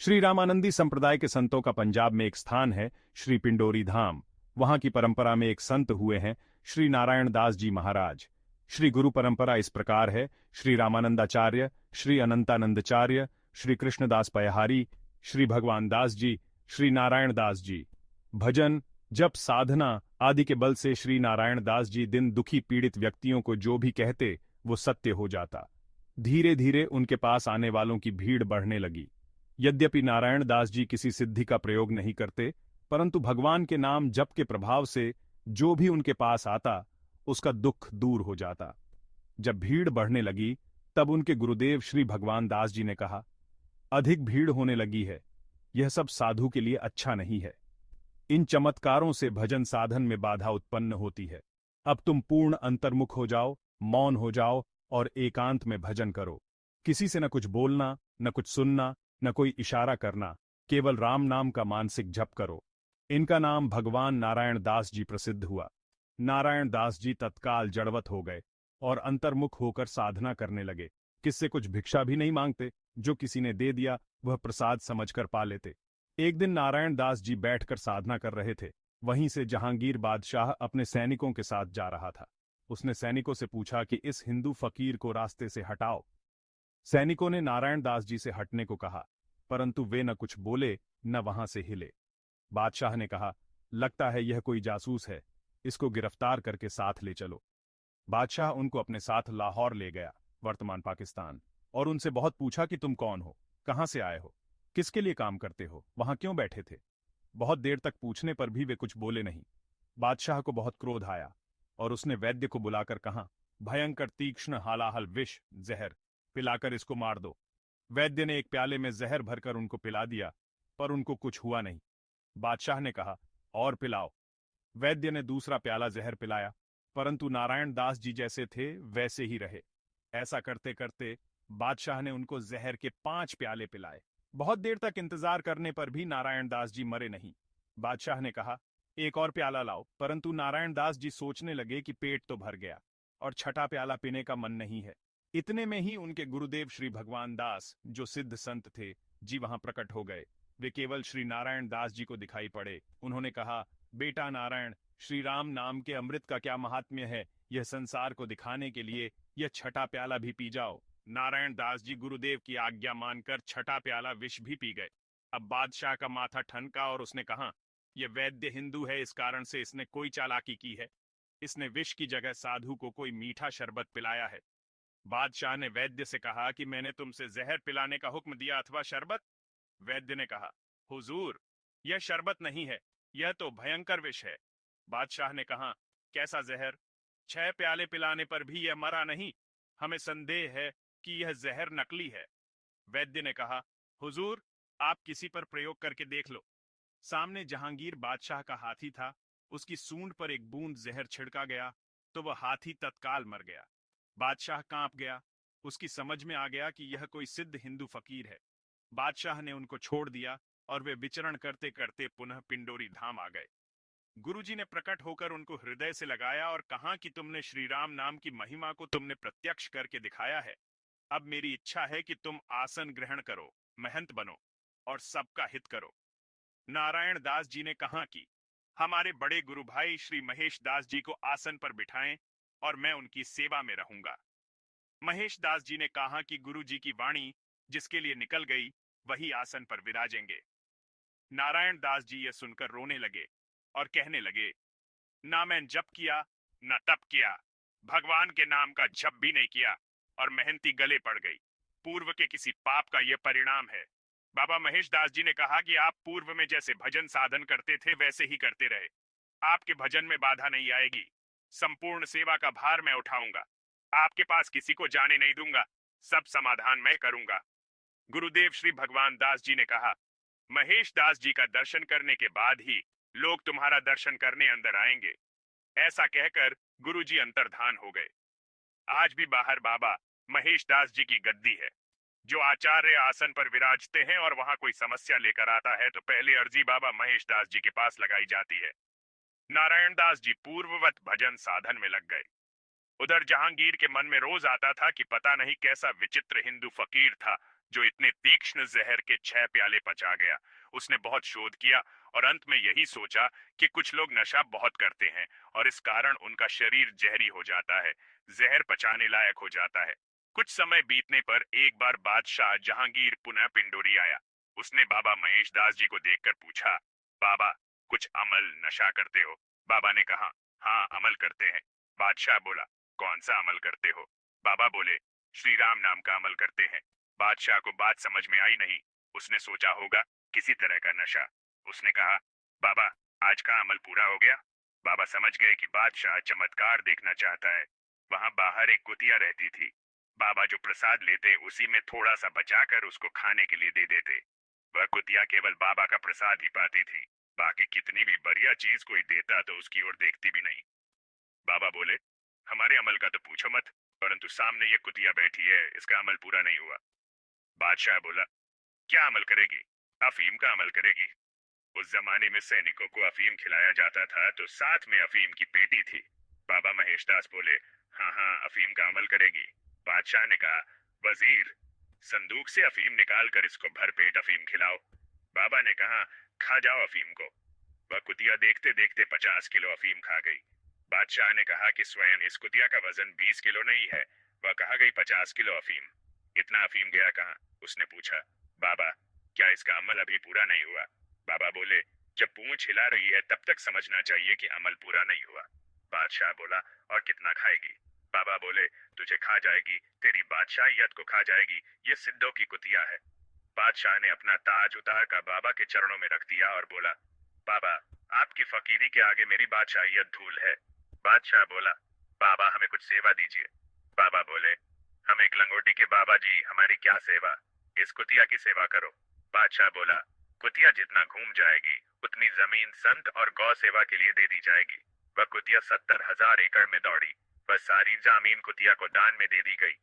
श्री रामानंदी संप्रदाय के संतों का पंजाब में एक स्थान है, श्री पिंडोरी धाम। वहां की परंपरा में एक संत हुए हैं, श्री नारायण दास जी महाराज। श्री गुरु परंपरा इस प्रकार है: श्री रामानंदाचार्य, श्री अनंतानंदचार्य, श्री कृष्णदास पयहारी, श्री भगवान दास जी, श्री नारायण दास जी। भजन, जप, साधना आदि के बल से श्री नारायण दास जी दिन दुखी पीड़ित व्यक्तियों को जो भी कहते वो सत्य हो जाता। धीरे धीरे उनके पास आने वालों की भीड़ बढ़ने लगी। यद्यपि नारायण दास जी किसी सिद्धि का प्रयोग नहीं करते, परंतु भगवान के नाम जप के प्रभाव से जो भी उनके पास आता उसका दुख दूर हो जाता। जब भीड़ बढ़ने लगी तब उनके गुरुदेव श्री भगवान दास जी ने कहा, अधिक भीड़ होने लगी है, यह सब साधु के लिए अच्छा नहीं है। इन चमत्कारों से भजन साधन में बाधा उत्पन्न होती है। अब तुम पूर्ण अंतर्मुख हो जाओ, मौन हो जाओ और एकांत में भजन करो। किसी से न कुछ बोलना, न कुछ सुनना, न कोई इशारा करना, केवल राम नाम का मानसिक जप करो। इनका नाम भगवान नारायण दास जी प्रसिद्ध हुआ। नारायण दास जी तत्काल जड़वत हो गए और अंतर्मुख होकर साधना करने लगे। किससे कुछ भिक्षा भी नहीं मांगते, जो किसी ने दे दिया वह प्रसाद समझकर पा लेते। एक दिन नारायण दास जी बैठकर साधना कर रहे थे। वहीं से जहांगीर बादशाह अपने सैनिकों के साथ जा रहा था। उसने सैनिकों से पूछा कि इस हिंदू फकीर को रास्ते से हटाओ। सैनिकों ने नारायण दास जी से हटने को कहा, परंतु वे न कुछ बोले न वहां से हिले। बादशाह ने कहा, लगता है यह कोई जासूस है, इसको गिरफ्तार करके साथ ले चलो। बादशाह उनको अपने साथ लाहौर ले गया, वर्तमान पाकिस्तान, और उनसे बहुत पूछा कि तुम कौन हो, कहां से आए हो, किसके लिए काम करते हो, वहां क्यों बैठे थे। बहुत देर तक पूछने पर भी वे कुछ बोले नहीं। बादशाह को बहुत क्रोध आया और उसने वैद्य को बुलाकर कहा, भयंकर तीक्ष्ण हालाहल विष जहर पिलाकर इसको मार दो। वैद्य ने एक प्याले में जहर भरकर उनको पिला दिया, पर उनको कुछ हुआ नहीं। बादशाह ने कहा, और पिलाओ। वैद्य ने दूसरा प्याला जहर पिलाया, परंतु नारायण दास जी जैसे थे वैसे ही रहे। ऐसा करते करते बादशाह ने उनको जहर के 5 प्याले पिलाए। बहुत देर तक इंतजार करने पर भी नारायण दास जी मरे नहीं। बादशाह ने कहा, एक और प्याला लाओ, परंतु नारायण दास जी सोचने लगे कि पेट तो भर गया और छठा प्याला पीने का मन नहीं है। इतने में ही उनके गुरुदेव श्री भगवान दास, जो सिद्ध संत थे, जी वहां प्रकट हो गए। वे केवल श्री नारायण दास जी को दिखाई पड़े। उन्होंने कहा, बेटा नारायण, श्री राम नाम के अमृत का क्या महात्म्य है, यह संसार को दिखाने के लिए यह छठा प्याला भी पी जाओ। नारायण दास जी गुरुदेव की आज्ञा मानकर छठा प्याला विष भी पी गए। अब बादशाह का माथा ठनका और उसने कहा, यह वैद्य हिंदू है, इस कारण से इसने कोई चालाकी की है। इसने विष की जगह साधु को कोई मीठा शरबत पिलाया है। बादशाह ने वैद्य से कहा कि मैंने तुमसे जहर पिलाने का हुक्म दिया अथवा शरबत? वैद्य ने कहा, हुजूर, यह शरबत नहीं है, यह तो भयंकर विष है। बादशाह ने कहा, कैसा जहर? 6 प्याले पिलाने पर भी यह मरा नहीं। हमें संदेह है कि यह जहर नकली है। वैद्य ने कहा, हुजूर, आप किसी पर प्रयोग करके देख लो। सामने जहांगीर बादशाह का हाथी था। उसकी सूंड पर एक बूंद जहर छिड़का गया तो वह हाथी तत्काल मर गया। बादशाह कांप गया। उसकी समझ में आ गया कि यह कोई सिद्ध हिंदू फकीर है। बादशाह ने उनको छोड़ दिया और वे विचरण करते करते पुनः पिंडोरी धाम आ गए। गुरुजी ने प्रकट होकर उनको हृदय से लगाया और कहा कि तुमने श्री राम नाम की महिमा को तुमने प्रत्यक्ष करके दिखाया है। अब मेरी इच्छा है कि तुम आसन ग्रहण करो, महंत बनो और सबका हित करो। नारायण दास जी ने कहा कि हमारे बड़े गुरु भाई श्री महेश दास जी को आसन पर बिठाएं और मैं उनकी सेवा में रहूंगा। महेश दास जी ने कहा कि गुरु जी की वाणी जिसके लिए निकल गई वही आसन पर विराजेंगे। नारायण दास जी यह सुनकर रोने लगे और कहने लगे, ना मैं जप किया न तप किया, भगवान के नाम का जप भी नहीं किया और मेहनती गले पड़ गई। पूर्व के किसी पाप का यह परिणाम है। बाबा महेश दास जी ने कहा कि आप पूर्व में जैसे भजन साधन करते थे वैसे ही करते रहे। आपके भजन में बाधा नहीं आएगी। संपूर्ण सेवा का भार मैं उठाऊंगा। आपके पास किसी को जाने नहीं दूंगा। सब समाधान मैं करूंगा। गुरुदेव श्री भगवान दास जी ने कहा, महेश दास जी का दर्शन करने के बाद ही लोग तुम्हारा दर्शन करने अंदर आएंगे। ऐसा कहकर गुरुजी अंतर्धान हो गए। आज भी बाहर बाबा महेश दास जी की गद्दी है। जो आचार्य आसन पर विराजते हैं और वहां कोई समस्या लेकर आता है तो पहले अर्जी बाबा महेश दास जी के पास लगाई जाती है। नारायण दास जी पूर्ववत भजन साधन में लग गए। उधर जहांगीर के मन में रोज आता था कि पता नहीं कैसा विचित्र हिंदू फकीर था जो इतने तीक्ष्ण जहर के 6 प्याले पचा गया। उसने बहुत शोध किया और अंत में यही सोचा कि कुछ लोग नशा बहुत करते हैं और इस कारण उनका शरीर जहरी हो जाता है, जहर पचाने लायक हो जाता है। कुछ समय बीतने पर एक बार बादशाह जहांगीर पुनः पिंडोरी आया। उसने बाबा महेश दास जी को देखकर पूछा, बाबा, कुछ अमल नशा करते हो? बाबा ने कहा, हाँ, अमल करते हैं। बादशाह बोला, कौन सा अमल करते हो? बाबा बोले, श्री राम नाम का अमल करते हैं। बादशाह को बात समझ में आई नहीं। उसने सोचा होगा किसी तरह का नशा। उसने कहा, बाबा, आज का अमल पूरा हो गया? बाबा समझ गए कि बादशाह चमत्कार देखना चाहता है। वहां बाहर एक कुतिया रहती थी। बाबा जो प्रसाद लेते उसी में थोड़ा सा बचाकर उसको खाने के लिए दे देते। वह कुतिया केवल बाबा का प्रसाद ही पाती थी। बाकी कितनी भी बढ़िया चीज कोई देता तो उसकी ओर देखती भी नहीं। बाबा बोले, हमारे अमल का तो पूछो मत, परंतु सामने ये कुतिया बैठी है, इसका अमल पूरा नहीं हुआ। बादशाह बोला, क्या अमल करेगी? अफीम का अमल करेगी। उस जमाने में सैनिकों को अफीम खिलाया जाता था तो साथ में अफीम की पेटी थी। बाबा महेशदास बोले, हाँ हाँ, अफीम का अमल करेगी। बादशाह ने कहा, वजीर, संदूक से अफीम निकाल कर इसको भरपेट अफीम खिलाओ। बाबा ने कहा, खा जाओ अफीम को। वह कुतिया देखते देखते 50 किलो अफीम खा गई। बादशाह ने कहा कि स्वयं इस कुतिया का वजन 20 किलो नहीं है, वह कहा गई 50 किलो अफीम। इतना अफीम गया कहाँ? उसने पूछा, बाबा, क्या इसका अमल अभी पूरा नहीं हुआ? बाबा बोले, जब पूंछ हिला रही है तब तक समझना चाहिए कि अमल पूरा नहीं हुआ। बादशाह बोला, और कितना खाएगी? बाबा बोले, तुझे खा जाएगी, तेरी बादशाहियत को खा जाएगी, ये सिद्धों की कुतिया है। बादशाह ने अपना ताज उतार कर बाबा के चरणों में रख दिया और बोला, बाबा, आपकी फकीरी के आगे मेरी बादशाहियत धूल है। बादशाह बोला, बाबा, हमें कुछ सेवा दीजिए। बाबा बोले, हम एक लंगोटी के बाबा जी, हमारी क्या सेवा, इस कुतिया की सेवा करो। बादशाह बोला, कुतिया जितना घूम जाएगी उतनी जमीन संत और गौ सेवा के लिए दे दी जाएगी। वह कुतिया 70,000 एकड़ में दौड़ी। वह सारी जमीन कुतिया को दान में दे दी गई।